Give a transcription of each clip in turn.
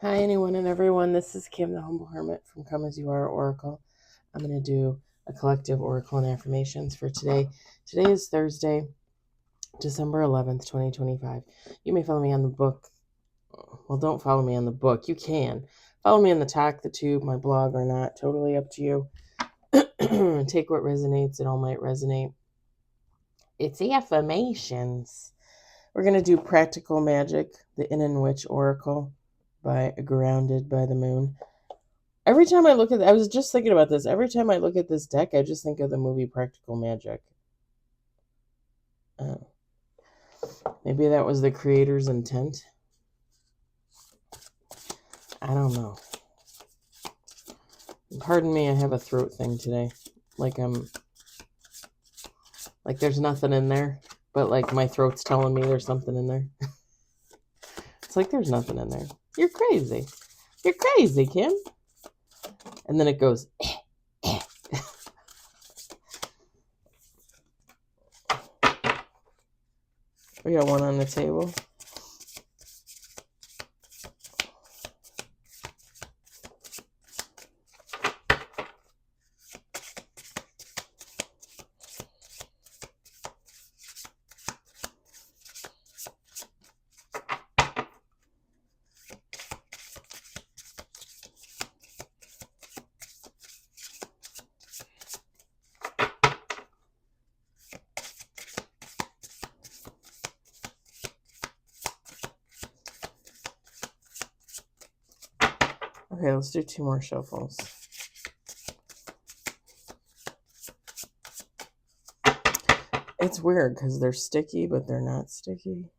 Hi, anyone and everyone. This is Kim, the Humble Hermit from Come As You Are Oracle. I'm going to do a collective oracle and affirmations for today. Today is Thursday, December 11th, 2025. You may follow me on the book. Well, don't follow me on the book. You can. Follow me on the talk, the tube, my blog, or not. Totally up to you. Take what resonates. It all might resonate. It's the affirmations. We're going to do Practical Magic, the In and Witch Oracle, by Grounded by the Moon. Every time I look at, I was just thinking about this. Every time I look at this deck, I just think of the movie Practical Magic. Maybe that was the creator's intent. I don't know. Pardon me, I have a throat thing today. Like there's nothing in there, but like my throat's telling me there's something in there. It's like there's nothing in there. You're crazy. You're crazy, Kim. And then it goes. We got one on the table. Okay, let's do 2 more shuffles. It's weird because they're sticky, but they're not sticky.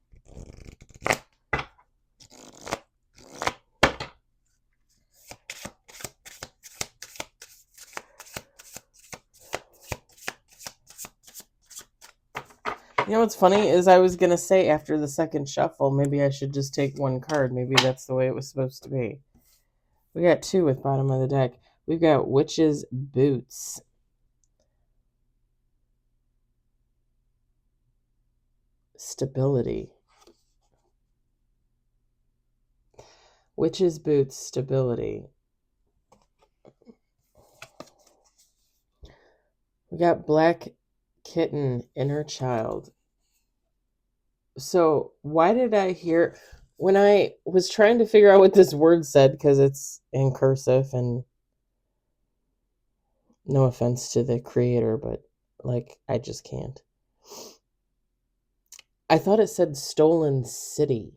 You know what's funny is I was going to say after the second shuffle, maybe I should just take 1 card. Maybe that's the way it was supposed to be. We got 2 with bottom of the deck. We've got Witch's Boots. Stability. Witch's Boots, stability. We got Black Kitten, Inner Child. So why did I hear, when I was trying to figure out what this word said, because it's in cursive, and no offense to the creator, but like I just can't. I thought it said Stolen City.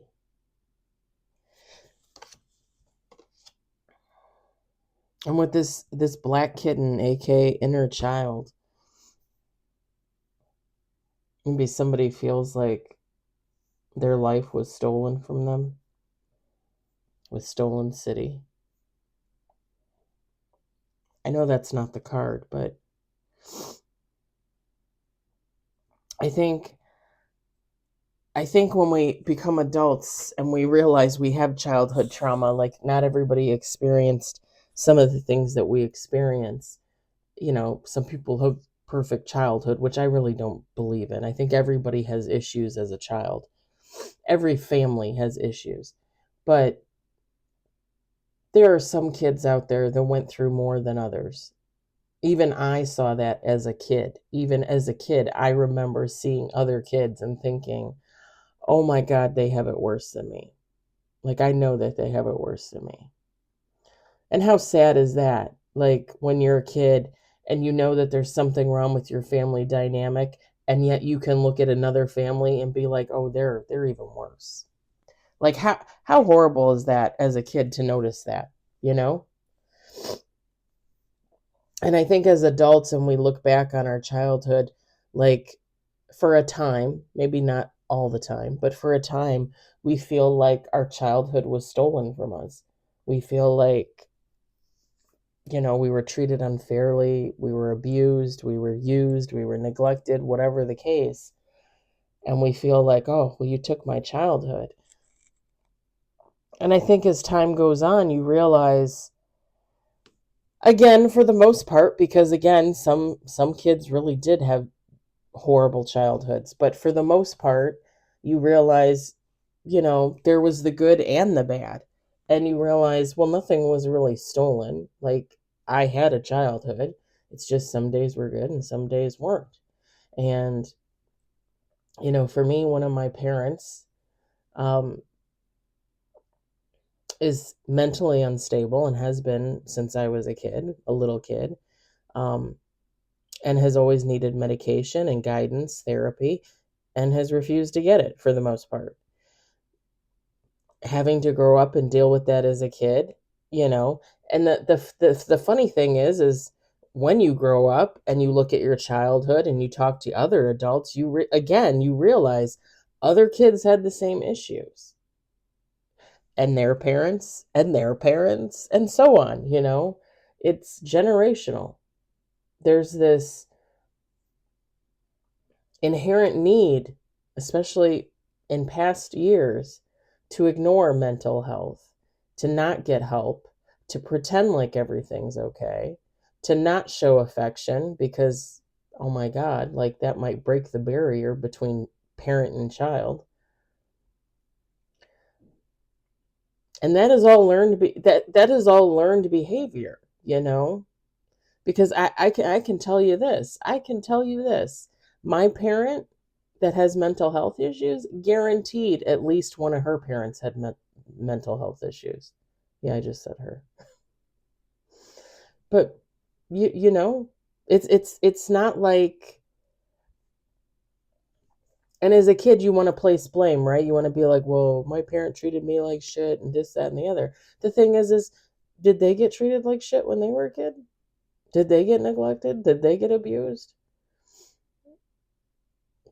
And with this black kitten, aka inner child, maybe somebody feels like their life was stolen from them with Stolen City. I know that's not the card, but I think when we become adults and we realize we have childhood trauma, like not everybody experienced some of the things that we experience. You know, some people have perfect childhood, which I really don't believe in. I think everybody has issues as a child. Every family has issues. But there are some kids out there that went through more than others. Even I saw that as a kid. Even as a kid, I remember seeing other kids and thinking, oh my God, they have it worse than me. Like, I know that they have it worse than me. And how sad is that? Like, when you're a kid and you know that there's something wrong with your family dynamic, and yet you can look at another family and be like, oh, they're even worse. Like, how horrible is that as a kid to notice that, you know? And I think as adults, and we look back on our childhood, like, for a time, maybe not all the time, but for a time, we feel like our childhood was stolen from us. We feel like, you know, we were treated unfairly, we were abused, we were used, we were neglected, whatever the case. And we feel like, oh, well, you took my childhood. And I think as time goes on, you realize, again, for the most part, because again, some kids really did have horrible childhoods, but for the most part, you realize, you know, there was the good and the bad. and you realize, well, nothing was really stolen. Like, I had a childhood. It's just some days were good and some days weren't. And, for me, one of my parents um, is mentally unstable and has been since I was a little kid, um, and has always needed medication and guidance, therapy, and has refused to get it for the most part. Having to grow up and deal with that as a kid, and the funny thing is when you grow up and you look at your childhood and you talk to other adults, you realize other kids had the same issues, and their parents and so on. It's generational. There's this inherent need, especially in past years, to ignore mental health, to not get help, to pretend like everything's okay, to not show affection because, oh my God, like that might break the barrier between parent and child. And that is all learned behavior, because I can tell you this. My parent that has mental health issues, guaranteed at least one of her parents had mental health issues. Yeah, I just said her. But it's not like, and as a kid you want to place blame, right? You want to be like, well, my parent treated me like shit and this, that, and the other. The thing is did they get treated like shit when they were a kid? Did they get neglected? Did they get abused?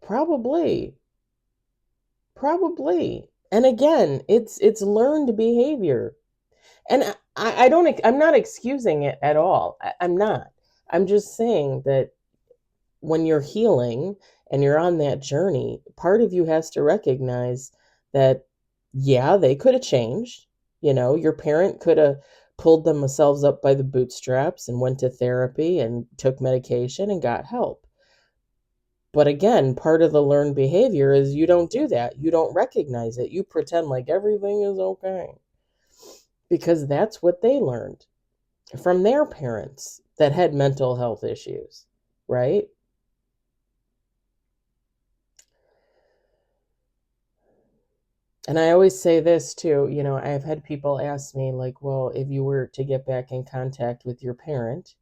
Probably. Probably. And again, it's learned behavior. And I'm not excusing it at all. I'm not. I'm just saying that when you're healing and you're on that journey, part of you has to recognize that, yeah, they could have changed. Your parent could have pulled themselves up by the bootstraps and went to therapy and took medication and got help. But again, part of the learned behavior is you don't do that. You don't recognize it. You pretend like everything is okay because that's what they learned from their parents that had mental health issues, right? And I always say this too, I've had people ask me, like, well, if you were to get back in contact with your parent,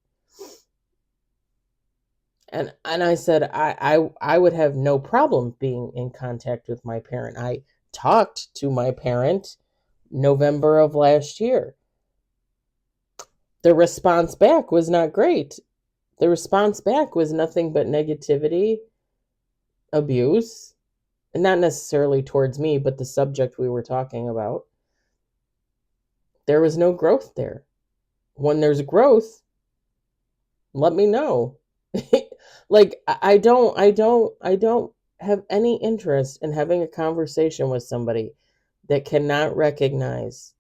and I said I would have no problem being in contact with my parent. I talked to my parent November of last year. The response back was not great. The response back was nothing but negativity, abuse, and not necessarily towards me, but the subject we were talking about. There was no growth there. When there's growth, let me know. Like, I don't have any interest in having a conversation with somebody that cannot recognize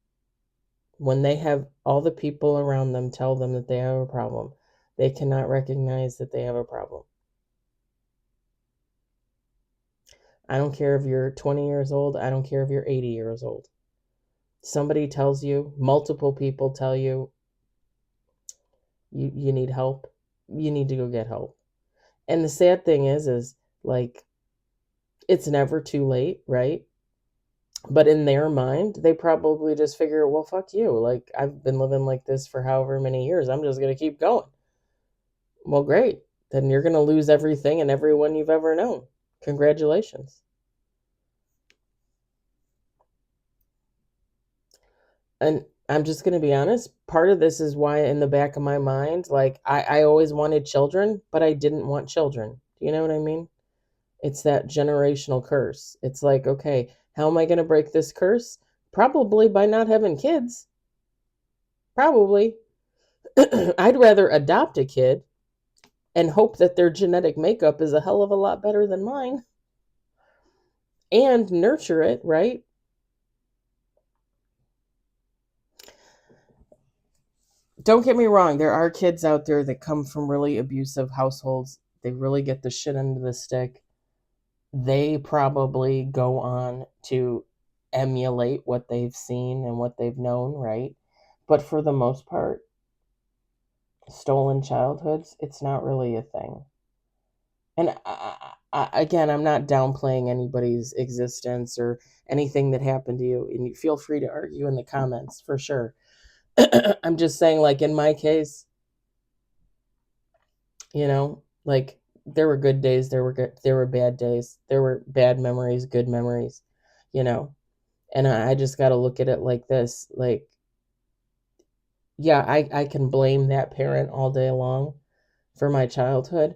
when they have all the people around them tell them that they have a problem. They cannot recognize that they have a problem. I don't care if you're 20 years old. I don't care if you're 80 years old. Somebody tells you, multiple people tell you, you need help. You need to go get help. And the sad thing is like, it's never too late, right? But in their mind, they probably just figure, well, fuck you. Like, I've been living like this for however many years. I'm just going to keep going. Well, great. Then you're going to lose everything and everyone you've ever known. Congratulations. And I'm just going to be honest. Part of this is why in the back of my mind, like, I always wanted children, but I didn't want children. Do you know what I mean? It's that generational curse. It's like, okay, how am I going to break this curse? Probably by not having kids. Probably. I'd rather adopt a kid and hope that their genetic makeup is a hell of a lot better than mine and nurture it, right? Don't get me wrong, there are kids out there that come from really abusive households. They really get the shit end of the stick. They probably go on to emulate what they've seen and what they've known, right? But for the most part, stolen childhoods, it's not really a thing. And again, I'm not downplaying anybody's existence or anything that happened to you. And you feel free to argue in the comments for sure. I'm just saying, like in my case, like there were good days, there were bad days, there were bad memories, good memories, you know. And I just got to look at it like this, like, yeah, I can blame that parent all day long for my childhood,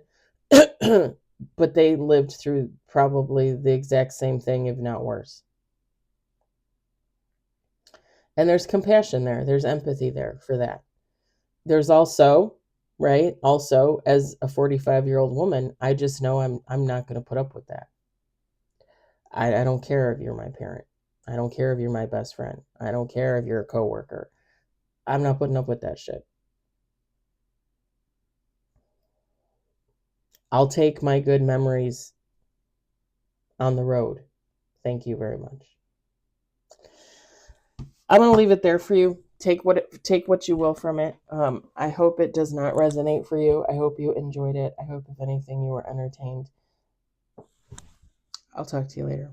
but they lived through probably the exact same thing, if not worse. And there's compassion there, there's empathy there for that. There's also, right, also as a 45-year-old woman, I just know I'm not going to put up with that. I don't care if you're my parent. I don't care if you're my best friend. I don't care if you're a coworker. I'm not putting up with that shit. I'll take my good memories on the road. Thank you very much. I'm going to leave it there for you. Take what you will from it. I hope it does not resonate for you. I hope you enjoyed it. I hope, if anything, you were entertained. I'll talk to you later.